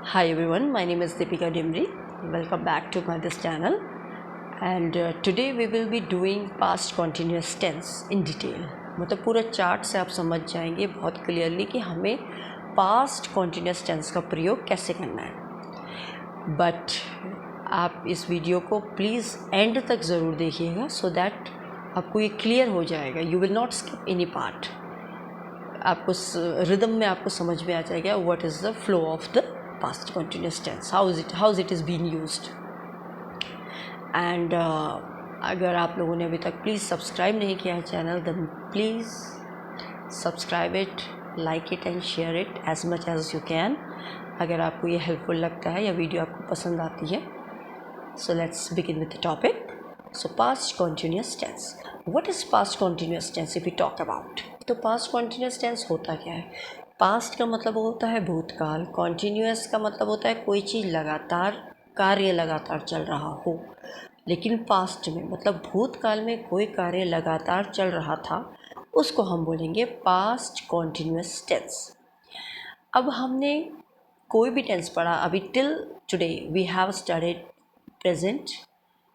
Hi everyone, my name is Deepika Dimri. Welcome back to my this channel. And today we will be doing past continuous tense in detail. मतलब पूरा chart से आप समझ जाएंगे बहुत clearly कि हमें पास्ट continuous tense का प्रयोग कैसे करना है. बट आप इस वीडियो को प्लीज़ एंड तक ज़रूर देखिएगा सो दैट आपको ये क्लियर हो जाएगा. You will not skip any part. आपको रिदम में आपको समझ में आ जाएगा what is the flow of the past continuous tense, how it is being used. And अगर आप लोगों ने अभी तक प्लीज़ सब्सक्राइब नहीं किया है channel, then please subscribe it, like it and share it as much as you can. अगर आपको ये हेल्पफुल लगता है या वीडियो आपको पसंद आती है. So let's begin with the topic. So past continuous tense. What is past continuous tense if we talk about? तो पास्ट कॉन्टीन्यूस टेंस होता क्या है? पास्ट का मतलब होता है भूतकाल. कॉन्टीन्यूस का मतलब होता है कोई चीज़ लगातार, कार्य लगातार चल रहा हो. लेकिन पास्ट में मतलब भूतकाल में कोई कार्य लगातार चल रहा था, उसको हम बोलेंगे पास्ट कॉन्टीन्यूस टेंस. अब हमने कोई भी टेंस पढ़ा अभी till today we have studied present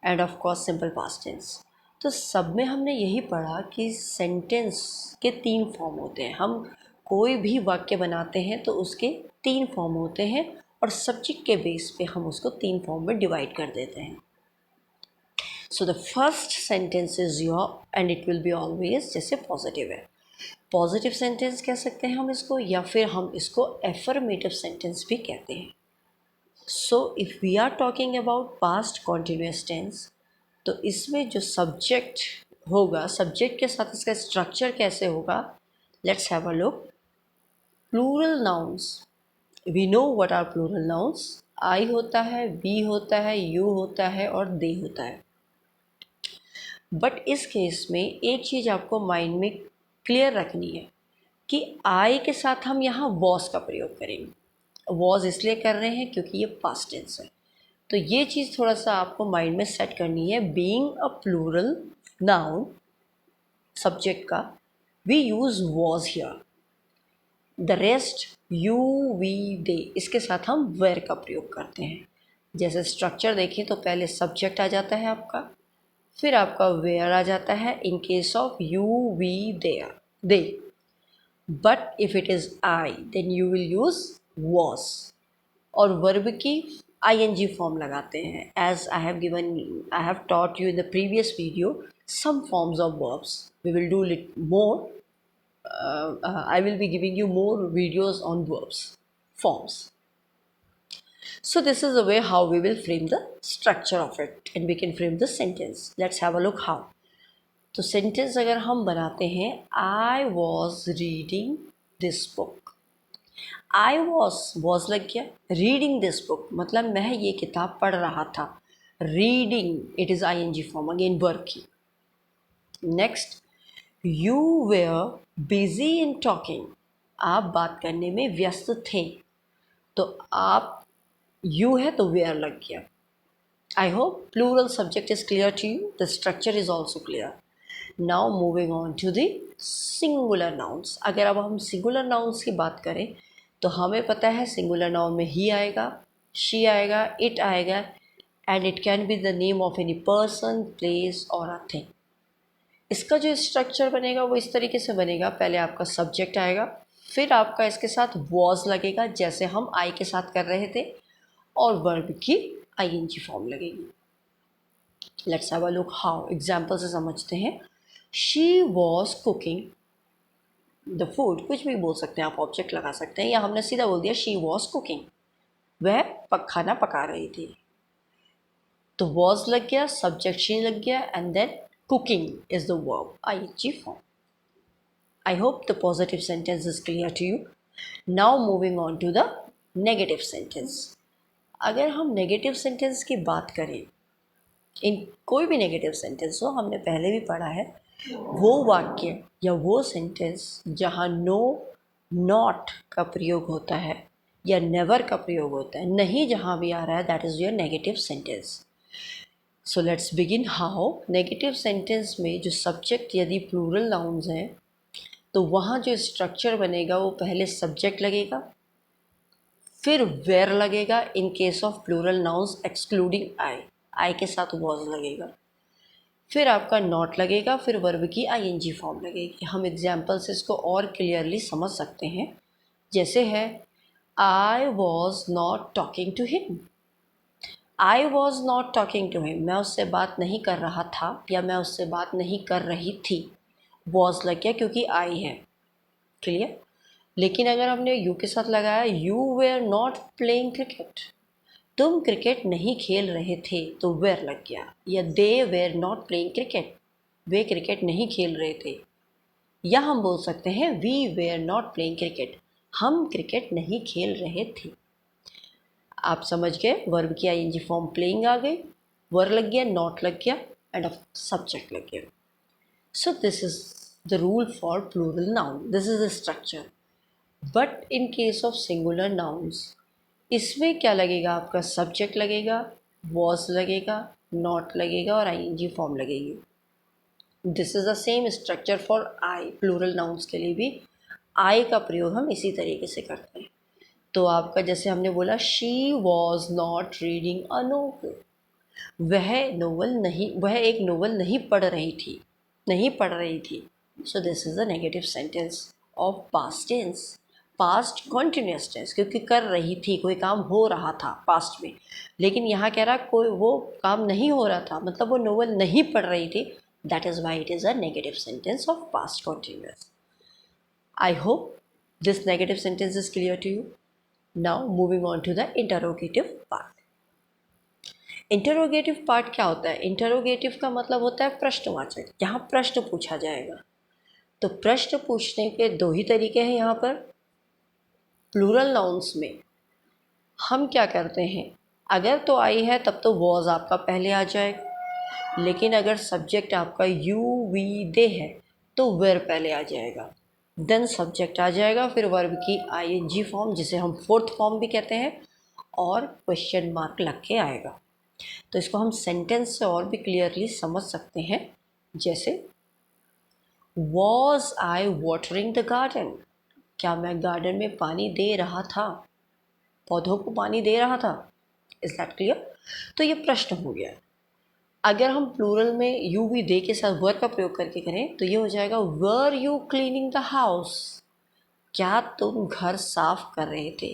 and of course simple past tense. तो सब में हमने यही पढ़ा कि सेंटेंस के 3 फॉर्म होते हैं. हम कोई भी वाक्य बनाते हैं तो उसके 3 फॉर्म होते हैं और सब्जेक्ट के बेस पे हम उसको 3 फॉर्म में डिवाइड कर देते हैं. So the first sentence is your and it will be always, जैसे पॉजिटिव है, पॉजिटिव सेंटेंस कह सकते हैं हम इसको, या फिर हम इसको एफर्मेटिव सेंटेंस भी कहते हैं. So if we are talking about past continuous tense, तो इसमें जो सब्जेक्ट होगा, सब्जेक्ट के साथ इसका स्ट्रक्चर कैसे होगा, let's have a look. Plural nouns, we know what are plural nouns. I होता है, वी होता है, यू होता है और दे होता है. बट इस केस में एक चीज़ आपको माइंड में क्लियर रखनी है कि आई के साथ हम यहाँ वॉज का प्रयोग करेंगे. वॉज इसलिए कर रहे हैं क्योंकि ये पास्ट टेंस है. तो ये चीज़ थोड़ा सा आपको माइंड में सेट करनी है. Being a plural noun, subject का, we use was here. The rest you, we, they, इसके साथ हम वेयर का प्रयोग करते हैं. जैसे स्ट्रक्चर देखें तो पहले सब्जेक्ट आ जाता है आपका, फिर आपका वेयर आ जाता है in case of you, we, there, they. But if it is I then you will use was. और वर्ब की ing फॉर्म लगाते हैं. As I have taught you in the previous video some forms of verbs. We will do more. I will be giving you more videos on verbs forms. So this is the way how we will frame the structure of it and we can frame the sentence. Let's have a look how. तो sentence अगर हम बनाते हैं, I was reading this book. I was लग गया. Reading this book मतलब मैं ये किताब पढ़ रहा था. Reading, it is ing form, again verb की. Next, you were busy in talking, आप बात करने में व्यस्त थे. तो आप यू है तो वेयर लग गया. I hope plural subject is clear to you. The structure is also clear. Now moving on to the singular nouns. अगर अब हम सिंगुलर नाउन्स की बात करें तो हमें पता है सिंगुलर नाउन में ही आएगा, शी आएगा, इट आएगा and it can be the name of any person, place और अ थिंग. इसका जो स्ट्रक्चर बनेगा वो इस तरीके से बनेगा. पहले आपका सब्जेक्ट आएगा, फिर आपका इसके साथ वॉज लगेगा जैसे हम आई के साथ कर रहे थे, और वर्ब की ing फॉर्म लगेगी. Let's have a look how. Example से समझते हैं. She was cooking the food, कुछ भी बोल सकते हैं आप, ऑब्जेक्ट लगा सकते हैं, या हमने सीधा बोल दिया शी वॉज कुकिंग, वह खाना पका रही थी. तो वॉज लग गया, सब्जेक्ट शी लग गया and then cooking is the verb ing form. I hope the positive sentence is clear to you. Now moving on to the negative sentence. अगर हम negative sentence की बात करें, इन कोई भी negative sentence हो, हमने पहले भी पढ़ा है, वो वाक्य या वो sentence जहाँ no, not का प्रयोग होता है या never का प्रयोग होता है, नहीं जहाँ भी आ रहा है, that is your negative sentence. So let's begin how. Negative sentence में जो सब्जेक्ट यदि प्लूरल नाउन्स हैं तो वहाँ जो स्ट्रक्चर बनेगा वो पहले सब्जेक्ट लगेगा, फिर वेयर लगेगा in case of plural nouns excluding I के साथ वॉज लगेगा, फिर आपका नॉट लगेगा, फिर वर्ब की आईएनजी फॉर्म लगेगी। हम एग्जाम्पल से इसको और क्लियरली समझ सकते हैं, जैसे है I was not talking to him. I was not talking to him, मैं उससे बात नहीं कर रहा था या मैं उससे बात नहीं कर रही थी, वॉज लग गया क्योंकि आई है। क्लियर। लेकिन अगर हमने यू के साथ लगाया you were not playing cricket, तुम क्रिकेट नहीं खेल रहे थे, तो वेयर लग गया। या they were not playing cricket, वे क्रिकेट नहीं खेल रहे थे। या हम बोल सकते हैं we were not playing cricket, हम क्रिकेट नहीं खेल रहे थे। आप समझ गए, वर्ब की आईएनजी फॉर्म प्लेइंग आ गई, वर लग गया, नॉट लग गया एंड सब्जेक्ट लग गया। So this is the rule for plural noun, this is the structure. But in case of singular nouns, इसमें क्या लगेगा, आपका सब्जेक्ट लगेगा, वॉज लगेगा, नॉट लगेगा और आईएनजी फॉर्म लगेगी। This is the same structure for I, plural nouns के लिए भी आई का प्रयोग हम इसी तरीके से करते हैं। तो आपका जैसे हमने बोला she was not reading a novel, वह एक नोवेल नहीं पढ़ रही थी, नहीं पढ़ रही थी। So this is the negative sentence of past tense, past continuous tense, क्योंकि कर रही थी, कोई काम हो रहा था पास्ट में। लेकिन यहाँ कह रहा कोई वो काम नहीं हो रहा था, मतलब वो नोवेल नहीं पढ़ रही थी, that is why it is a negative sentence of past continuous. I hope this negative sentence is clear to you. Now moving on to the interrogative part। Interrogative part क्या होता है? इंटरोगेटिव का मतलब होता है प्रश्नवाचक, यहाँ प्रश्न पूछा जाएगा। तो प्रश्न पूछने के दो ही तरीके हैं यहाँ पर। प्लूरल नाउन्स में हम क्या करते हैं, अगर तो आई है तब तो वॉज आपका पहले आ जाएगा, लेकिन अगर सब्जेक्ट आपका यू वी दे है तो वेर पहले आ जाएगा, देन सब्जेक्ट आ जाएगा, फिर वर्ब की आईएनजी फॉर्म जिसे हम फोर्थ फॉर्म भी कहते हैं, और क्वेश्चन मार्क लग के आएगा। तो इसको हम सेंटेंस से और भी क्लियरली समझ सकते हैं, जैसे was I watering the garden, क्या मैं गार्डन में पानी दे रहा था, पौधों को पानी दे रहा था। Is that clear? तो ये प्रश्न हो गया। अगर हम प्लूरल में यू भी दे के साथ वर का प्रयोग करके करें तो ये हो जाएगा were you cleaning the house, क्या तुम घर साफ कर रहे थे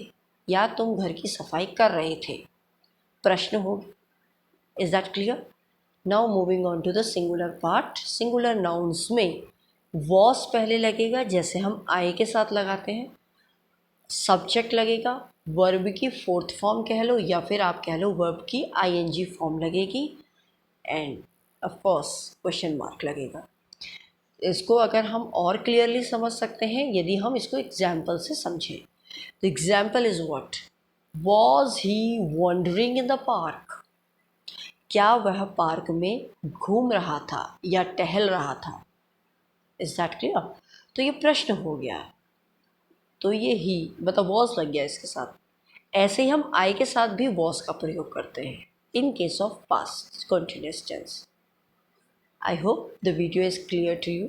या तुम घर की सफाई कर रहे थे, प्रश्न हो। Is that clear? Now moving on to the singular part. Singular nouns में वॉस पहले लगेगा, जैसे हम आई के साथ लगाते हैं, सब्जेक्ट लगेगा, वर्ब की फोर्थ फॉर्म कह लो या फिर आप कह लो वर्ब की आईएनजी फॉर्म लगेगी, and of course question mark लगेगा। इसको अगर हम और क्लियरली समझ सकते हैं यदि हम इसको एग्जाम्पल से समझें। The example is what, was he wondering in the park, क्या वह पार्क में घूम रहा था या टहल रहा था। Is that clear? तो ये प्रश्न हो गया, तो ये ही मतलब वॉज लग गया इसके साथ। ऐसे ही हम आई के साथ भी वॉज का प्रयोग करते हैं in case of past continuous tense. I hope the video is clear to you.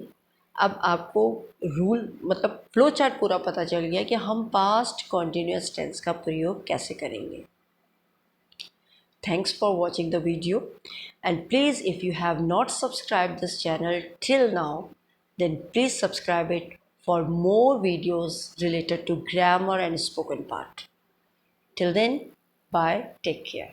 अब आपको रूल मतलब फ्लो चार्ट पूरा पता चल गया कि हम पास्ट कॉन्टिन्यूअस टेंस का प्रयोग कैसे करेंगे। Thanks for watching the video, and please if you have not subscribed this channel till now, then please subscribe it for more videos related to grammar and spoken part. Till then, bye, take care.